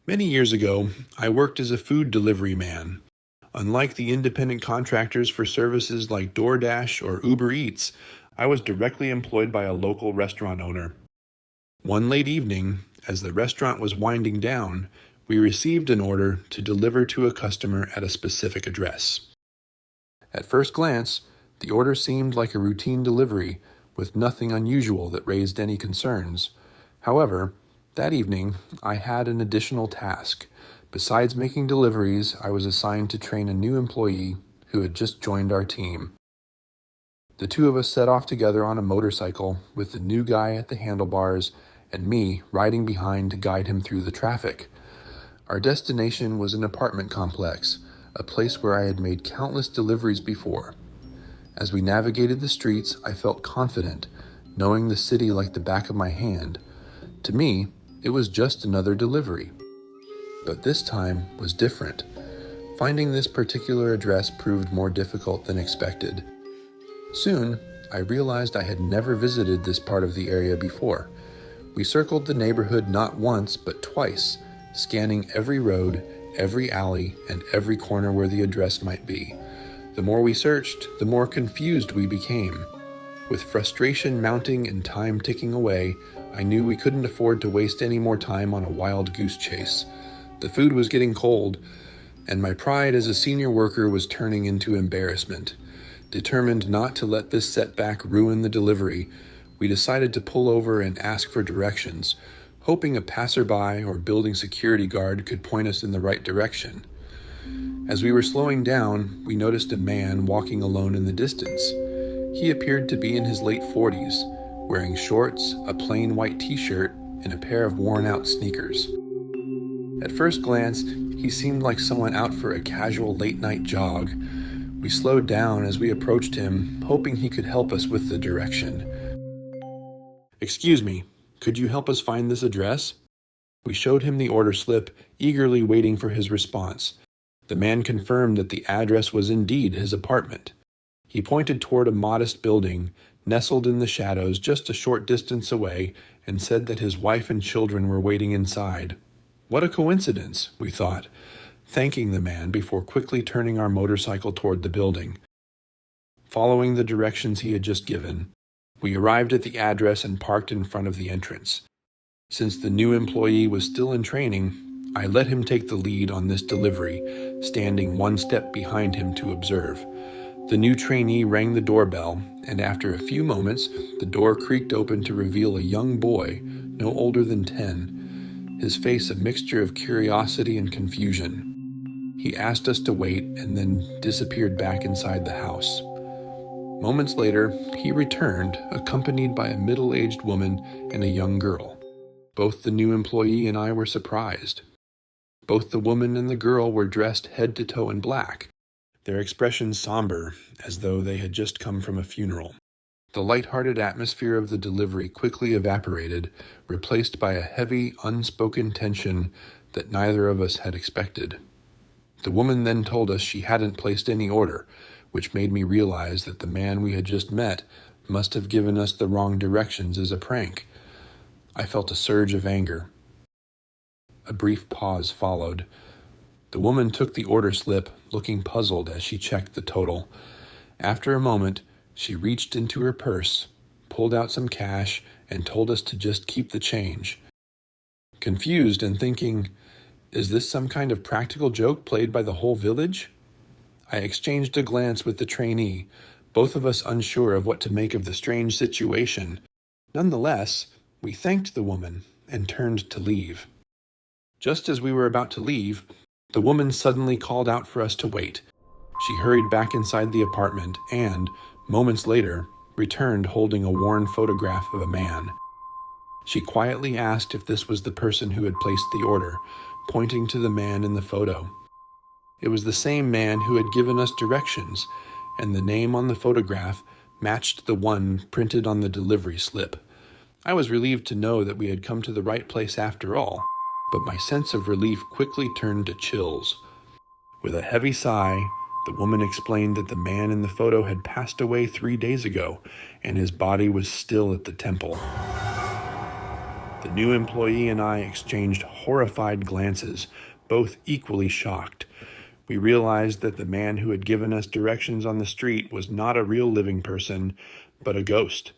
Many years ago, I worked as a food delivery man. Unlike the independent contractors for services like DoorDash or Uber Eats, I was directly employed by a local restaurant owner. One late evening, as the restaurant was winding down, we received an order to deliver to a customer at a specific address. At first glance, the order seemed like a routine delivery with nothing unusual that raised any concerns. However, that evening, I had an additional task. Besides making deliveries, I was assigned to train a new employee who had just joined our team. The two of us set off together on a motorcycle with the new guy at the handlebars and me riding behind to guide him through the traffic. Our destination was an apartment complex, a place where I had made countless deliveries before. As we navigated the streets, I felt confident, knowing the city like the back of my hand. To me, it was just another delivery. But this time was different. Finding this particular address proved more difficult than expected. Soon, I realized I had never visited this part of the area before. We circled the neighborhood not once, but twice, scanning every road, every alley, and every corner where the address might be. The more we searched, the more confused we became. With frustration mounting and time ticking away, I knew we couldn't afford to waste any more time on a wild goose chase. The food was getting cold, and my pride as a senior worker was turning into embarrassment. Determined not to let this setback ruin the delivery, we decided to pull over and ask for directions, hoping a passerby or building security guard could point us in the right direction. As we were slowing down, we noticed a man walking alone in the distance. He appeared to be in his late 40s, wearing shorts, a plain white t-shirt, and a pair of worn-out sneakers. At first glance, he seemed like someone out for a casual late-night jog. We slowed down as we approached him, hoping he could help us with the direction. "Excuse me, could you help us find this address?" We showed him the order slip, eagerly waiting for his response. The man confirmed that the address was indeed his apartment. He pointed toward a modest building, nestled in the shadows just a short distance away, and said that his wife and children were waiting inside. What a coincidence, we thought, thanking the man before quickly turning our motorcycle toward the building. Following the directions he had just given, we arrived at the address and parked in front of the entrance. Since the new employee was still in training, I let him take the lead on this delivery, standing one step behind him to observe. The new trainee rang the doorbell, and after a few moments, the door creaked open to reveal a young boy, no older than 10, his face a mixture of curiosity and confusion. He asked us to wait and then disappeared back inside the house. Moments later, he returned, accompanied by a middle-aged woman and a young girl. Both the new employee and I were surprised. Both the woman and the girl were dressed head to toe in black, their expressions somber, as though they had just come from a funeral. The light-hearted atmosphere of the delivery quickly evaporated, replaced by a heavy, unspoken tension that neither of us had expected. The woman then told us she hadn't placed any order, which made me realize that the man we had just met must have given us the wrong directions as a prank. I felt a surge of anger. A brief pause followed. The woman took the order slip, looking puzzled as she checked the total. After a moment, she reached into her purse, pulled out some cash, and told us to just keep the change. Confused and thinking, is this some kind of practical joke played by the whole village? I exchanged a glance with the trainee, both of us unsure of what to make of the strange situation. Nonetheless, we thanked the woman and turned to leave. Just as we were about to leave, the woman suddenly called out for us to wait. She hurried back inside the apartment and, moments later, returned holding a worn photograph of a man. She quietly asked if this was the person who had placed the order, pointing to the man in the photo. It was the same man who had given us directions, and the name on the photograph matched the one printed on the delivery slip. I was relieved to know that we had come to the right place after all, but my sense of relief quickly turned to chills. With a heavy sigh, the woman explained that the man in the photo had passed away 3 days ago, and his body was still at the temple. The new employee and I exchanged horrified glances, both equally shocked. We realized that the man who had given us directions on the street was not a real living person, but a ghost.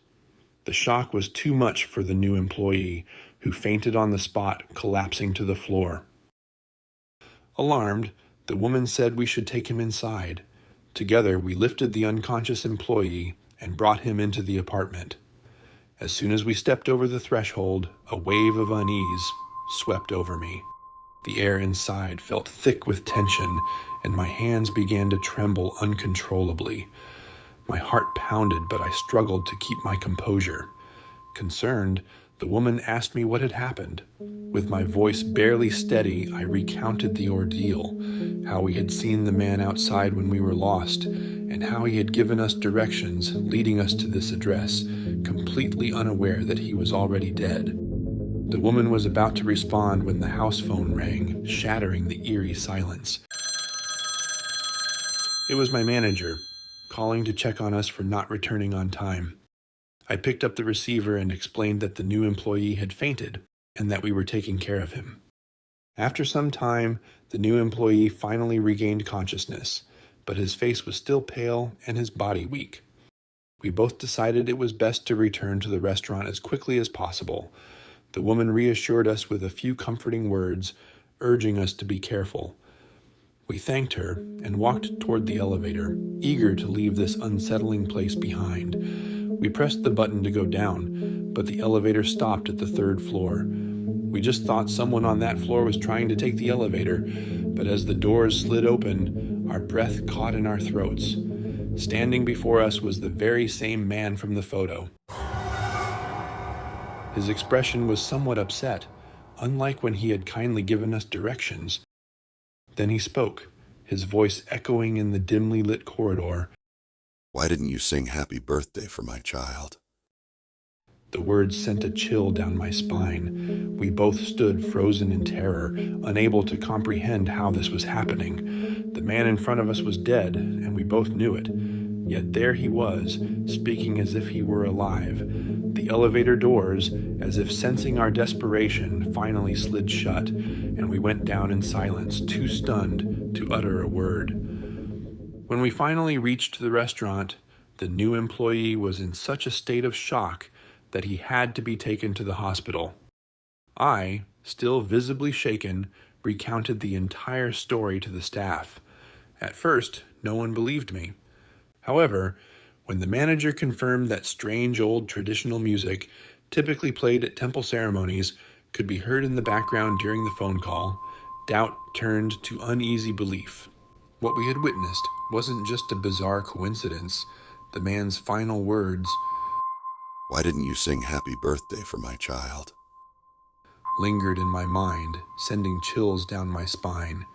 The shock was too much for the new employee, who fainted on the spot, collapsing to the floor. Alarmed, the woman said we should take him inside. Together, we lifted the unconscious employee and brought him into the apartment. As soon as we stepped over the threshold, a wave of unease swept over me. The air inside felt thick with tension, and my hands began to tremble uncontrollably. My heart pounded, but I struggled to keep my composure. Concerned, the woman asked me what had happened. With my voice barely steady, I recounted the ordeal, how we had seen the man outside when we were lost, and how he had given us directions leading us to this address, completely unaware that he was already dead. The woman was about to respond when the house phone rang, shattering the eerie silence. It was my manager, calling to check on us for not returning on time. I picked up the receiver and explained that the new employee had fainted and that we were taking care of him. After some time, the new employee finally regained consciousness, but his face was still pale and his body weak. We both decided it was best to return to the restaurant as quickly as possible. The woman reassured us with a few comforting words, urging us to be careful. We thanked her and walked toward the elevator, eager to leave this unsettling place behind. We pressed the button to go down, but the elevator stopped at the 3rd floor. We just thought someone on that floor was trying to take the elevator, but as the doors slid open, our breath caught in our throats. Standing before us was the very same man from the photo. His expression was somewhat upset, unlike when he had kindly given us directions. Then he spoke, his voice echoing in the dimly lit corridor. "Why didn't you sing happy birthday for my child?" The words sent a chill down my spine. We both stood frozen in terror, unable to comprehend how this was happening. The man in front of us was dead, and we both knew it. Yet there he was, speaking as if he were alive. The elevator doors, as if sensing our desperation, finally slid shut, and we went down in silence, too stunned to utter a word. When we finally reached the restaurant, the new employee was in such a state of shock that he had to be taken to the hospital. I, still visibly shaken, recounted the entire story to the staff. At first, no one believed me. However, when the manager confirmed that strange old traditional music, typically played at temple ceremonies, could be heard in the background during the phone call, doubt turned to uneasy belief. What we had witnessed wasn't just a bizarre coincidence. The man's final words, "Why didn't you sing happy birthday for my child?" lingered in my mind, sending chills down my spine.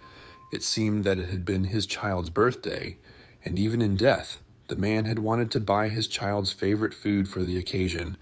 It seemed that it had been his child's birthday, and even in death, the man had wanted to buy his child's favorite food for the occasion.